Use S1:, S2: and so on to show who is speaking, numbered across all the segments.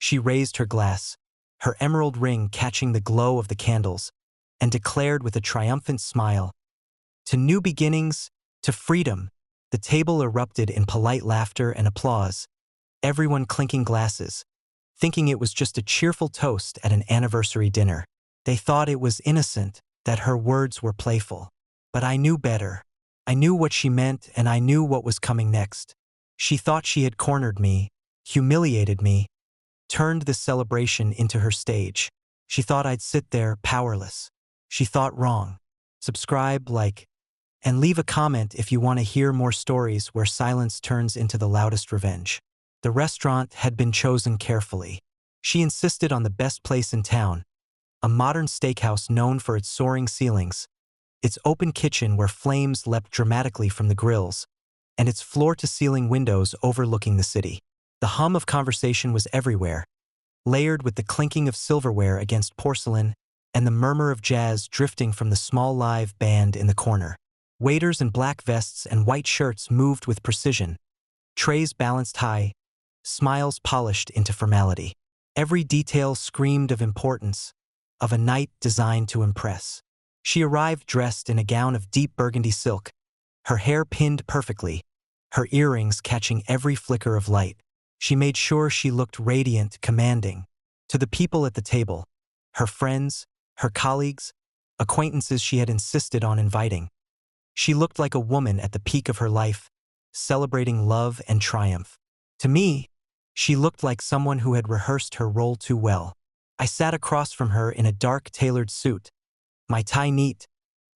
S1: She raised her glass, her emerald ring catching the glow of the candles, and declared with a triumphant smile, "To new beginnings, to freedom." The table erupted in polite laughter and applause, everyone clinking glasses, thinking it was just a cheerful toast at an anniversary dinner. They thought it was innocent, that her words were playful. But I knew better. I knew what she meant, and I knew what was coming next. She thought she had cornered me, humiliated me, turned this celebration into her stage. She thought I'd sit there, powerless. She thought wrong. Subscribe, like, and leave a comment if you want to hear more stories where silence turns into the loudest revenge. The restaurant had been chosen carefully. She insisted on the best place in town, a modern steakhouse known for its soaring ceilings, its open kitchen where flames leapt dramatically from the grills, and its floor-to-ceiling windows overlooking the city. The hum of conversation was everywhere, layered with the clinking of silverware against porcelain and the murmur of jazz drifting from the small live band in the corner. Waiters in black vests and white shirts moved with precision, trays balanced high, smiles polished into formality. Every detail screamed of importance, of a night designed to impress. She arrived dressed in a gown of deep burgundy silk, her hair pinned perfectly, her earrings catching every flicker of light. She made sure she looked radiant, commanding. To the people at the table, her friends, her colleagues, acquaintances she had insisted on inviting, she looked like a woman at the peak of her life, celebrating love and triumph. To me, she looked like someone who had rehearsed her role too well. I sat across from her in a dark tailored suit, my tie neat,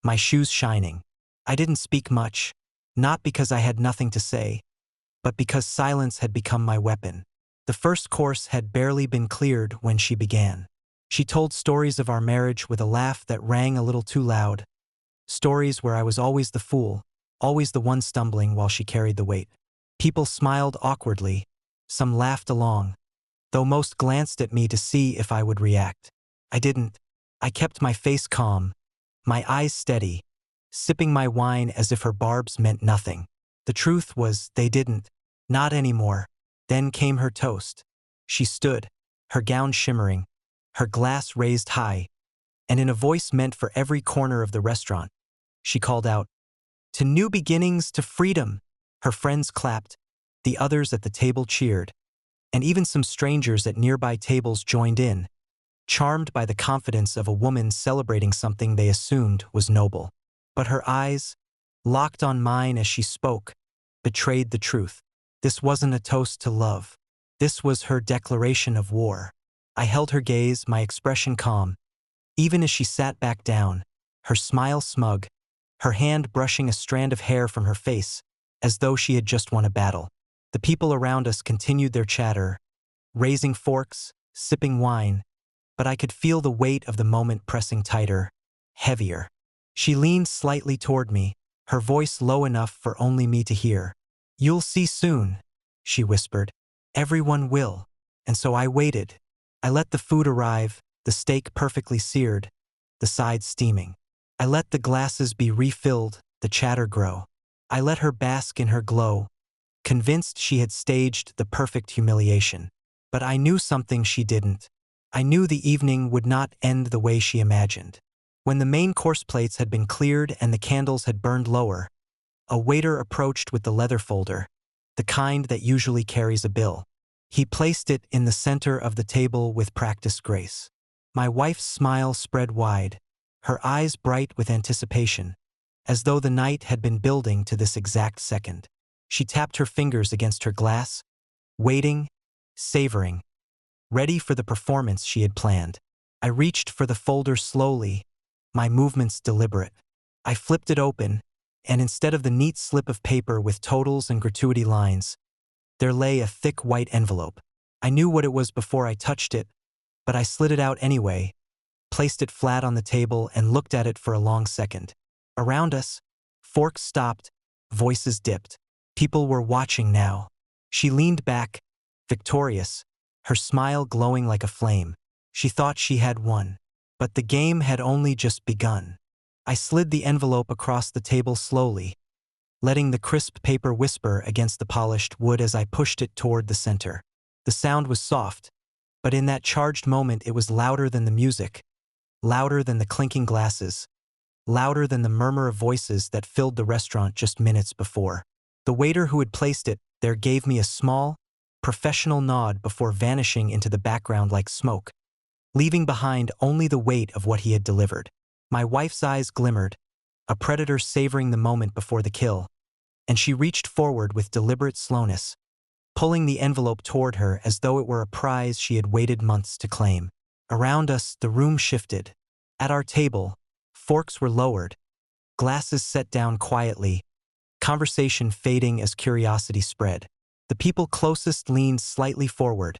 S1: my shoes shining. I didn't speak much, not because I had nothing to say, but because silence had become my weapon. The first course had barely been cleared when she began. She told stories of our marriage with a laugh that rang a little too loud, stories where I was always the fool, always the one stumbling while she carried the weight. People smiled awkwardly, some laughed along, though most glanced at me to see if I would react. I didn't. I kept my face calm, my eyes steady, sipping my wine as if her barbs meant nothing. The truth was, they didn't. Not anymore. Then came her toast. She stood, her gown shimmering, her glass raised high, and in a voice meant for every corner of the restaurant, she called out, "To new beginnings, to freedom." Her friends clapped, the others at the table cheered, and even some strangers at nearby tables joined in, charmed by the confidence of a woman celebrating something they assumed was noble. But her eyes, locked on mine as she spoke, betrayed the truth. This wasn't a toast to love. This was her declaration of war. I held her gaze, my expression calm, even as she sat back down, her smile smug, her hand brushing a strand of hair from her face, as though she had just won a battle. The people around us continued their chatter, raising forks, sipping wine, but I could feel the weight of the moment pressing tighter, heavier. She leaned slightly toward me, her voice low enough for only me to hear. "You'll see soon," she whispered. "Everyone will." And so I waited. I let the food arrive, the steak perfectly seared, the sides steaming. I let the glasses be refilled, the chatter grow. I let her bask in her glow, convinced she had staged the perfect humiliation. But I knew something she didn't. I knew the evening would not end the way she imagined. When the main course plates had been cleared and the candles had burned lower, a waiter approached with the leather folder, the kind that usually carries a bill. He placed it in the center of the table with practiced grace. My wife's smile spread wide, her eyes bright with anticipation, as though the night had been building to this exact second. She tapped her fingers against her glass, waiting, savoring, ready for the performance she had planned. I reached for the folder slowly, my movements deliberate. I flipped it open, and instead of the neat slip of paper with totals and gratuity lines, there lay a thick white envelope. I knew what it was before I touched it, but I slid it out anyway, placed it flat on the table, and looked at it for a long second. Around us, forks stopped, voices dipped. People were watching now. She leaned back, victorious, her smile glowing like a flame. She thought she had won. But the game had only just begun. I slid the envelope across the table slowly, letting the crisp paper whisper against the polished wood as I pushed it toward the center. The sound was soft, But in that charged moment it was louder than the music, louder than the clinking glasses, louder than the murmur of voices that filled the restaurant just minutes before. The waiter who had placed it there gave me a small, professional nod before vanishing into the background like smoke, leaving behind only the weight of what he had delivered. My wife's eyes glimmered, a predator savoring the moment before the kill, and she reached forward with deliberate slowness, pulling the envelope toward her as though it were a prize she had waited months to claim. Around us, the room shifted. At our table, forks were lowered, glasses set down quietly, conversation fading as curiosity spread. The people closest leaned slightly forward,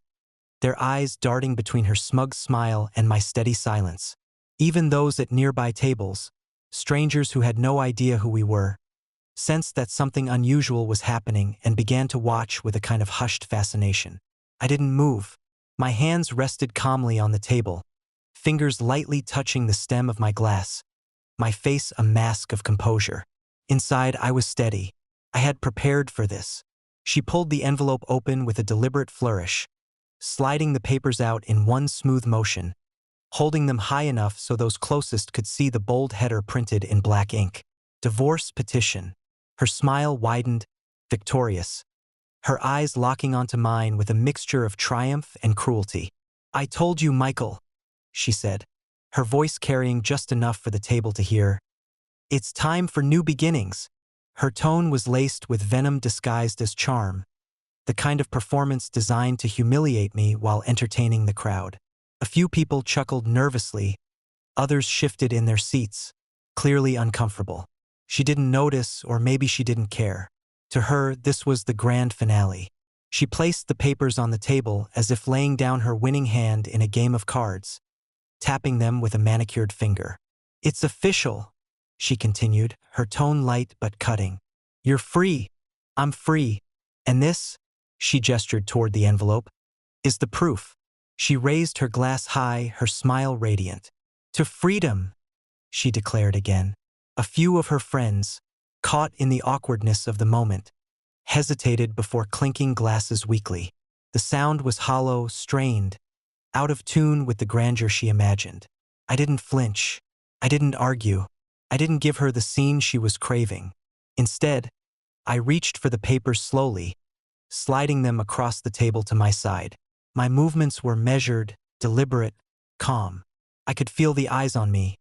S1: their eyes darting between her smug smile and my steady silence. Even those at nearby tables, strangers who had no idea who we were, sensed that something unusual was happening and began to watch with a kind of hushed fascination. I didn't move. My hands rested calmly on the table, fingers lightly touching the stem of my glass, my face a mask of composure. Inside, I was steady. I had prepared for this. She pulled the envelope open with a deliberate flourish, sliding the papers out in one smooth motion, holding them high enough so those closest could see the bold header printed in black ink. Divorce petition. Her smile widened, victorious, her eyes locking onto mine with a mixture of triumph and cruelty. "I told you, Michael," she said, her voice carrying just enough for the table to hear. "It's time for new beginnings." Her tone was laced with venom disguised as charm, the kind of performance designed to humiliate me while entertaining the crowd. A few people chuckled nervously, others shifted in their seats, clearly uncomfortable. She didn't notice, or maybe she didn't care. To her, this was the grand finale. She placed the papers on the table as if laying down her winning hand in a game of cards, tapping them with a manicured finger. "It's official," she continued, her tone light but cutting. "You're free. I'm free. And this," she gestured toward the envelope, "is the proof." She raised her glass high, her smile radiant. "To freedom," she declared again. A few of her friends, caught in the awkwardness of the moment, hesitated before clinking glasses weakly. The sound was hollow, strained, out of tune with the grandeur she imagined. I didn't flinch. I didn't argue. I didn't give her the scene she was craving. Instead, I reached for the papers slowly, sliding them across the table to my side. My movements were measured, deliberate, calm. I could feel the eyes on me.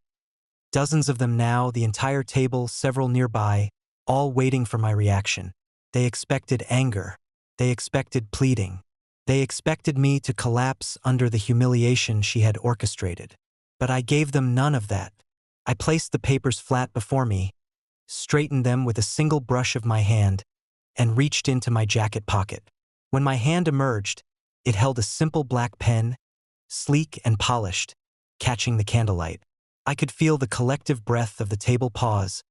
S1: Dozens of them now, the entire table, several nearby, all waiting for my reaction. They expected anger. They expected pleading. They expected me to collapse under the humiliation she had orchestrated. But I gave them none of that. I placed the papers flat before me, straightened them with a single brush of my hand, and reached into my jacket pocket. When my hand emerged, it held a simple black pen, sleek and polished, catching the candlelight. I could feel the collective breath of the table pause,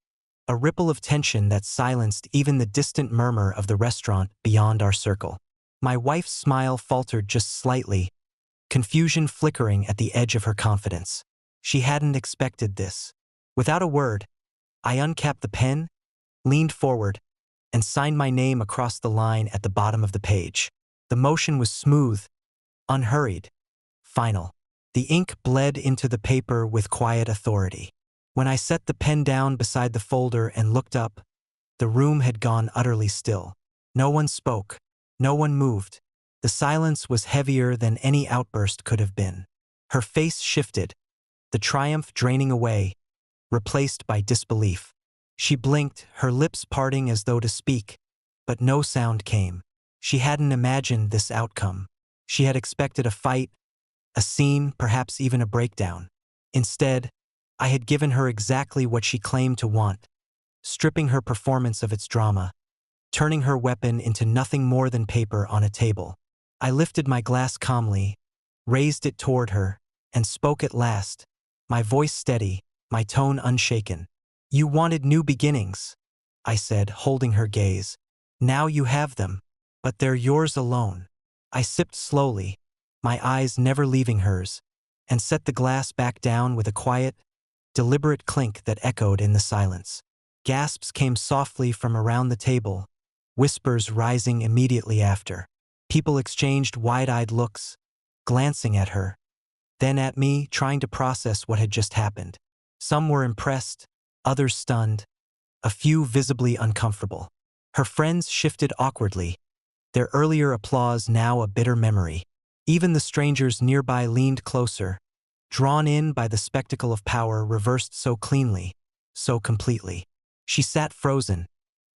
S1: a ripple of tension that silenced even the distant murmur of the restaurant beyond our circle. My wife's smile faltered just slightly, confusion flickering at the edge of her confidence. She hadn't expected this. Without a word, I uncapped the pen, leaned forward, and signed my name across the line at the bottom of the page. The motion was smooth, unhurried, final. The ink bled into the paper with quiet authority. When I set the pen down beside the folder and looked up, the room had gone utterly still. No one spoke. No one moved. The silence was heavier than any outburst could have been. Her face shifted, the triumph draining away, replaced by disbelief. She blinked, her lips parting as though to speak, but no sound came. She hadn't imagined this outcome. She had expected a fight, a scene, perhaps even a breakdown. Instead, I had given her exactly what she claimed to want, stripping her performance of its drama, turning her weapon into nothing more than paper on a table. I lifted my glass calmly, raised it toward her, and spoke at last, my voice steady, my tone unshaken. "You wanted new beginnings," I said, holding her gaze. "Now you have them, but they're yours alone." I sipped slowly, my eyes never leaving hers, and set the glass back down with a quiet, deliberate clink that echoed in the silence. Gasps came softly from around the table, whispers rising immediately after. People exchanged wide-eyed looks, glancing at her, then at me, trying to process what had just happened. Some were impressed, others stunned, a few visibly uncomfortable. Her friends shifted awkwardly, their earlier applause now a bitter memory. Even the strangers nearby leaned closer, drawn in by the spectacle of power reversed so cleanly, so completely. She sat frozen,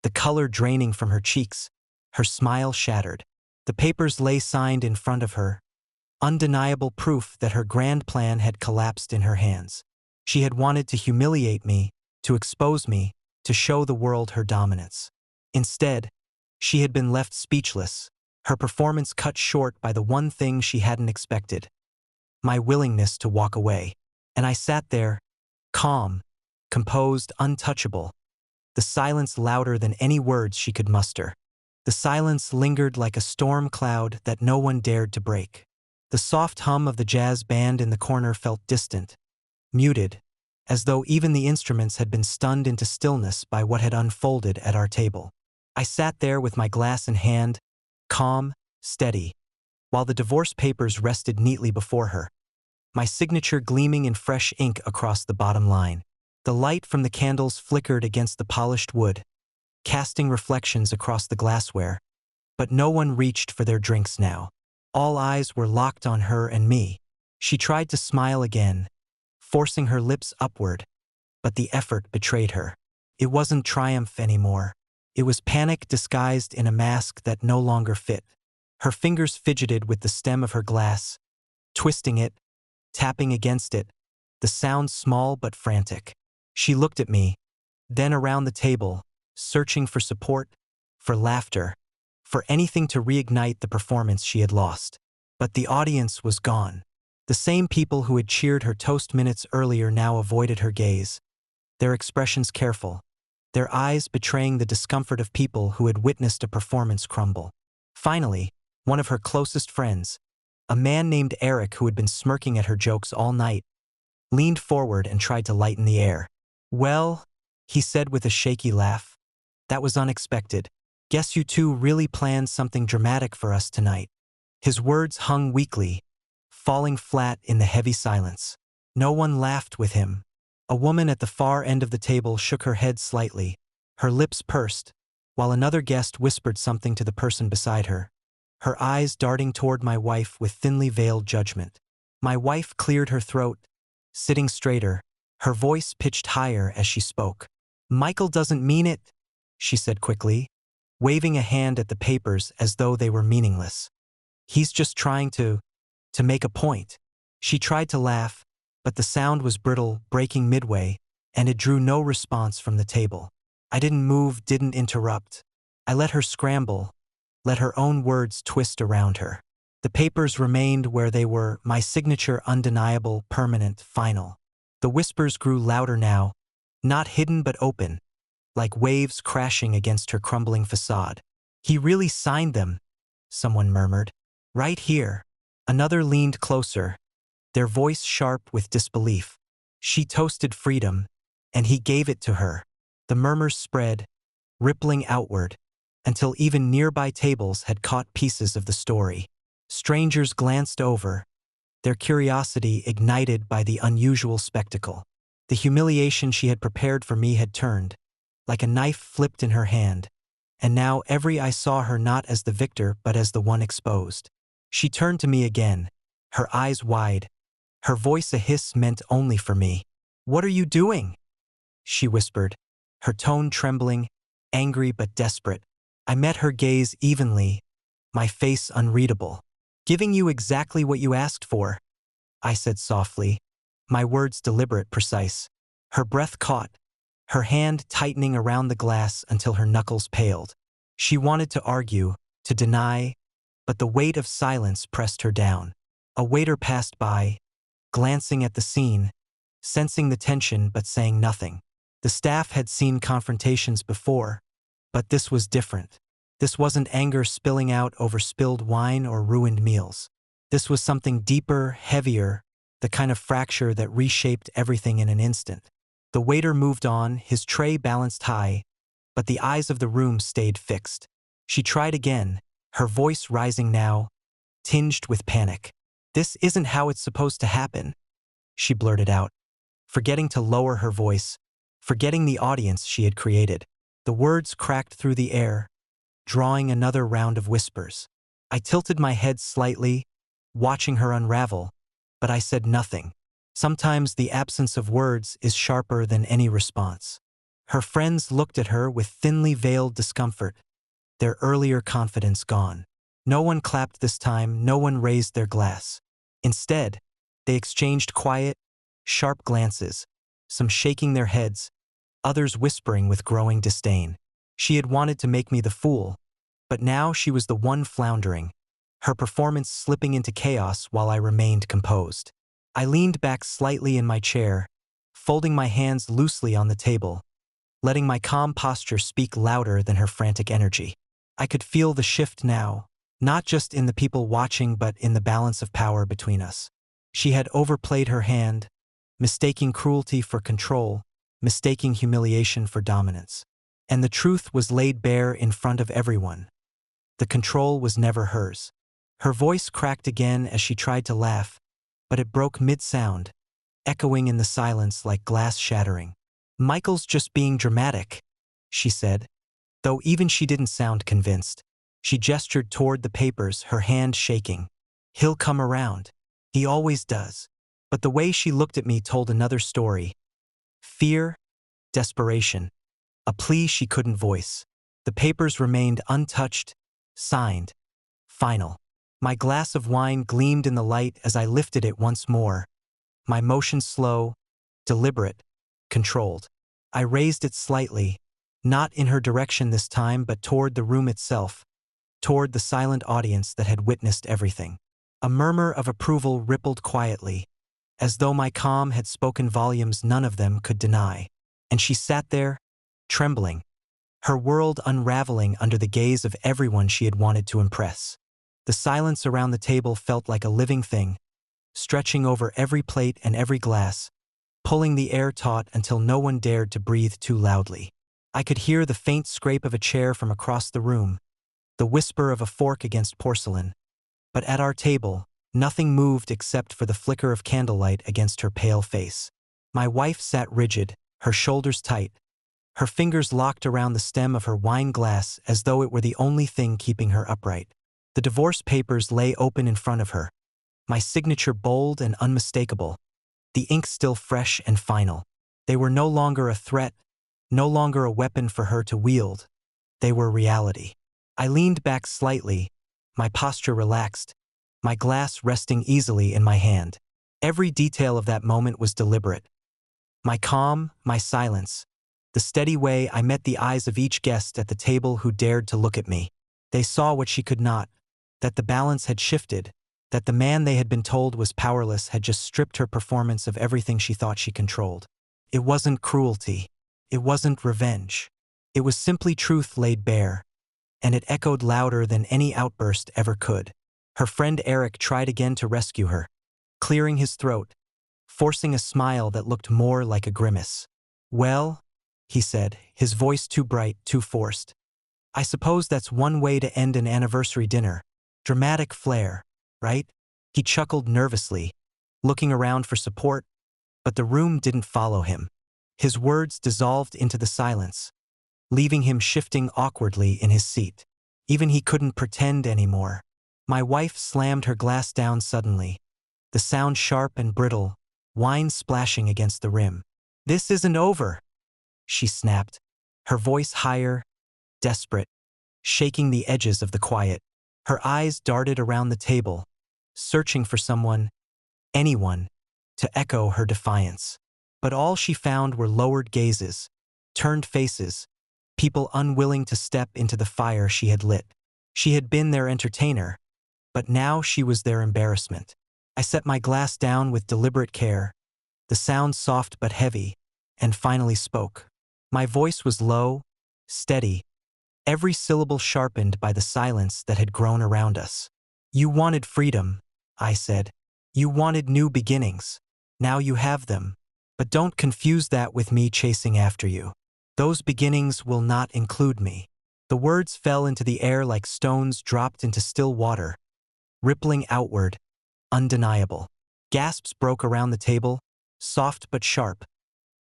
S1: the color draining from her cheeks, her smile shattered. The papers lay signed in front of her, undeniable proof that her grand plan had collapsed in her hands. She had wanted to humiliate me, to expose me, to show the world her dominance. Instead, she had been left speechless, her performance cut short by the one thing she hadn't expected: my willingness to walk away. And I sat there, calm, composed, untouchable, the silence louder than any words she could muster. The silence lingered like a storm cloud that no one dared to break. The soft hum of the jazz band in the corner felt distant, muted, as though even the instruments had been stunned into stillness by what had unfolded at our table. I sat there with my glass in hand, calm, steady, while the divorce papers rested neatly before her, my signature gleaming in fresh ink across the bottom line. The light from the candles flickered against the polished wood, casting reflections across the glassware, but no one reached for their drinks now. All eyes were locked on her and me. She tried to smile again, forcing her lips upward, but the effort betrayed her. It wasn't triumph anymore. It was panic disguised in a mask that no longer fit. Her fingers fidgeted with the stem of her glass, twisting it, tapping against it, the sound small but frantic. She looked at me, then around the table, searching for support, for laughter, for anything to reignite the performance she had lost. But the audience was gone. The same people who had cheered her toast minutes earlier now avoided her gaze, their expressions careful, their eyes betraying the discomfort of people who had witnessed a performance crumble. Finally, one of her closest friends, a man named Eric who had been smirking at her jokes all night, leaned forward and tried to lighten the air. "Well," he said with a shaky laugh, "that was unexpected. Guess you two really planned something dramatic for us tonight." His words hung weakly, falling flat in the heavy silence. No one laughed with him. A woman at the far end of the table shook her head slightly, her lips pursed, while another guest whispered something to the person beside her, her eyes darting toward my wife with thinly veiled judgment. My wife cleared her throat, sitting straighter, her voice pitched higher as she spoke. "Michael doesn't mean it," she said quickly, waving a hand at the papers as though they were meaningless. "He's just trying to make a point." She tried to laugh, but the sound was brittle, breaking midway, and it drew no response from the table. I didn't move, didn't interrupt. I let her scramble, let her own words twist around her. The papers remained where they were, my signature undeniable, permanent, final. The whispers grew louder now, not hidden but open, like waves crashing against her crumbling facade. "He really signed them," someone murmured. "Right here." Another leaned closer, their voice sharp with disbelief. "She toasted freedom, and he gave it to her." The murmurs spread, rippling outward, until even nearby tables had caught pieces of the story. Strangers glanced over, their curiosity ignited by the unusual spectacle. The humiliation she had prepared for me had turned, like a knife flipped in her hand, and now every eye saw her not as the victor but as the one exposed. She turned to me again, her eyes wide, her voice a hiss meant only for me. "What are you doing?" she whispered, her tone trembling, angry but desperate. I met her gaze evenly, my face unreadable. "Giving you exactly what you asked for," I said softly, my words deliberate, precise. Her breath caught, her hand tightening around the glass until her knuckles paled. She wanted to argue, to deny, but the weight of silence pressed her down. A waiter passed by, glancing at the scene, sensing the tension but saying nothing. The staff had seen confrontations before, but this was different. This wasn't anger spilling out over spilled wine or ruined meals. This was something deeper, heavier, the kind of fracture that reshaped everything in an instant. The waiter moved on, his tray balanced high, but the eyes of the room stayed fixed. She tried again, her voice rising now, tinged with panic. This isn't how it's supposed to happen, she blurted out, forgetting to lower her voice, forgetting the audience she had created. The words cracked through the air, drawing another round of whispers. I tilted my head slightly, watching her unravel, but I said nothing. Sometimes the absence of words is sharper than any response. Her friends looked at her with thinly veiled discomfort, their earlier confidence gone. No one clapped this time, no one raised their glass. Instead, they exchanged quiet, sharp glances, some shaking their heads, others whispering with growing disdain. She had wanted to make me the fool, but now she was the one floundering, her performance slipping into chaos while I remained composed. I leaned back slightly in my chair, folding my hands loosely on the table, letting my calm posture speak louder than her frantic energy. I could feel the shift now, not just in the people watching but in the balance of power between us. She had overplayed her hand, mistaking cruelty for control, mistaking humiliation for dominance. And the truth was laid bare in front of everyone. The control was never hers. Her voice cracked again as she tried to laugh, but it broke mid-sound, echoing in the silence like glass shattering. "Michael's just being dramatic," she said, though even she didn't sound convinced. She gestured toward the papers, her hand shaking. "He'll come around. He always does." But the way she looked at me told another story. Fear, desperation, a plea she couldn't voice. The papers remained untouched, signed, final. My glass of wine gleamed in the light as I lifted it once more, my motion slow, deliberate, controlled. I raised it slightly, not in her direction this time but toward the room itself, toward the silent audience that had witnessed everything. A murmur of approval rippled quietly, as though my calm had spoken volumes none of them could deny. And she sat there, trembling, her world unraveling under the gaze of everyone she had wanted to impress. The silence around the table felt like a living thing, stretching over every plate and every glass, pulling the air taut until no one dared to breathe too loudly. I could hear the faint scrape of a chair from across the room, the whisper of a fork against porcelain. But at our table, nothing moved except for the flicker of candlelight against her pale face. My wife sat rigid, her shoulders tight, her fingers locked around the stem of her wine glass as though it were the only thing keeping her upright. The divorce papers lay open in front of her, my signature bold and unmistakable, the ink still fresh and final. They were no longer a threat, no longer a weapon for her to wield. They were reality. I leaned back slightly, my posture relaxed, my glass resting easily in my hand. Every detail of that moment was deliberate. My calm, my silence, the steady way I met the eyes of each guest at the table who dared to look at me. They saw what she could not, that the balance had shifted, that the man they had been told was powerless had just stripped her performance of everything she thought she controlled. It wasn't cruelty. It wasn't revenge. It was simply truth laid bare, and it echoed louder than any outburst ever could. Her friend Eric tried again to rescue her, clearing his throat, forcing a smile that looked more like a grimace. "Well," he said, his voice too bright, too forced, "I suppose that's one way to end an anniversary dinner. Dramatic flair, right?" He chuckled nervously, looking around for support, but the room didn't follow him. His words dissolved into the silence, leaving him shifting awkwardly in his seat. Even he couldn't pretend anymore. My wife slammed her glass down suddenly, the sound sharp and brittle, wine splashing against the rim. "This isn't over," she snapped, her voice higher, desperate, shaking the edges of the quiet. Her eyes darted around the table, searching for someone, anyone, to echo her defiance. But all she found were lowered gazes, turned faces, people unwilling to step into the fire she had lit. She had been their entertainer, but now she was their embarrassment. I set my glass down with deliberate care, the sound soft but heavy, and finally spoke. My voice was low, steady, every syllable sharpened by the silence that had grown around us. "You wanted freedom," I said. "You wanted new beginnings. Now you have them. But don't confuse that with me chasing after you. Those beginnings will not include me." The words fell into the air like stones dropped into still water, rippling outward, undeniable. Gasps broke around the table, soft but sharp,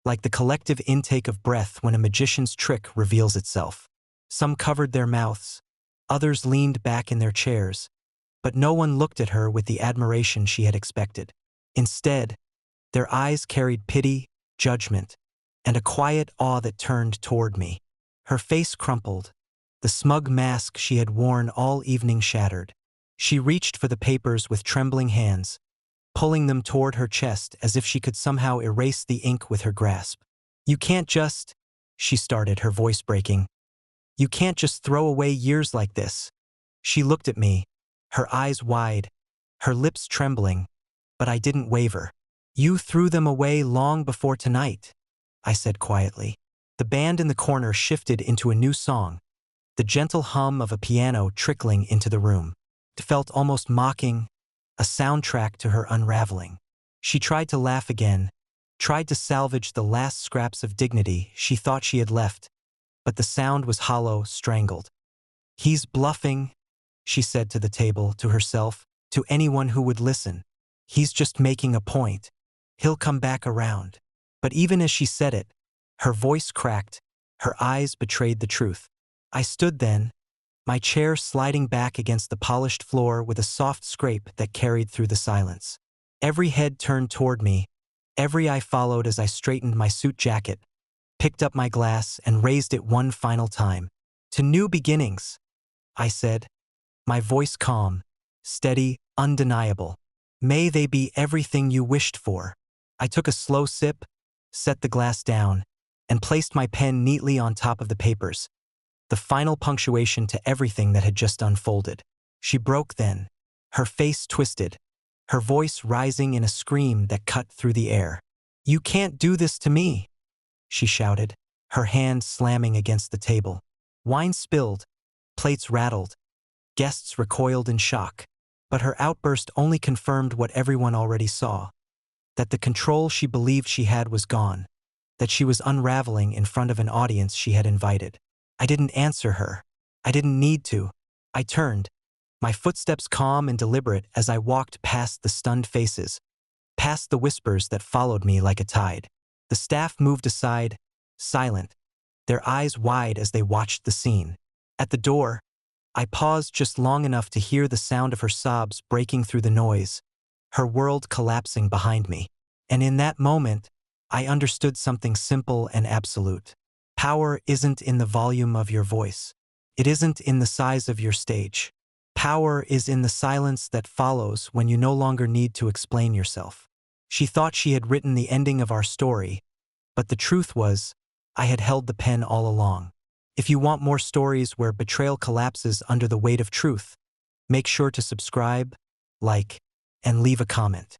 S1: like the collective intake of breath when a magician's trick reveals itself. Some covered their mouths, others leaned back in their chairs, but no one looked at her with the admiration she had expected. Instead, their eyes carried pity, judgment, and a quiet awe that turned toward me. Her face crumpled, the smug mask she had worn all evening shattered. She reached for the papers with trembling hands, pulling them toward her chest as if she could somehow erase the ink with her grasp. "You can't just," she started, her voice breaking. "You can't just throw away years like this." She looked at me, her eyes wide, her lips trembling, but I didn't waver. "You threw them away long before tonight," I said quietly. The band in the corner shifted into a new song, the gentle hum of a piano trickling into the room. It felt almost mocking, a soundtrack to her unraveling. She tried to laugh again, tried to salvage the last scraps of dignity she thought she had left, but the sound was hollow, strangled. "He's bluffing," she said to the table, to herself, to anyone who would listen. "He's just making a point. He'll come back around." But even as she said it, her voice cracked, her eyes betrayed the truth. I stood then, my chair sliding back against the polished floor with a soft scrape that carried through the silence. Every head turned toward me, every eye followed as I straightened my suit jacket, picked up my glass, and raised it one final time. "To new beginnings," I said, my voice calm, steady, undeniable. "May they be everything you wished for." I took a slow sip, set the glass down, and placed my pen neatly on top of the papers, the final punctuation to everything that had just unfolded. She broke then, her face twisted, her voice rising in a scream that cut through the air. "You can't do this to me," she shouted, her hand slamming against the table. Wine spilled, plates rattled, guests recoiled in shock. But her outburst only confirmed what everyone already saw, that the control she believed she had was gone, that she was unraveling in front of an audience she had invited. I didn't answer her. I didn't need to. I turned, my footsteps calm and deliberate as I walked past the stunned faces, past the whispers that followed me like a tide. The staff moved aside, silent, their eyes wide as they watched the scene. At the door, I paused just long enough to hear the sound of her sobs breaking through the noise, her world collapsing behind me. And in that moment, I understood something simple and absolute. Power isn't in the volume of your voice. It isn't in the size of your stage. Power is in the silence that follows when you no longer need to explain yourself. She thought she had written the ending of our story, but the truth was, I had held the pen all along. If you want more stories where betrayal collapses under the weight of truth, make sure to subscribe, like, and leave a comment.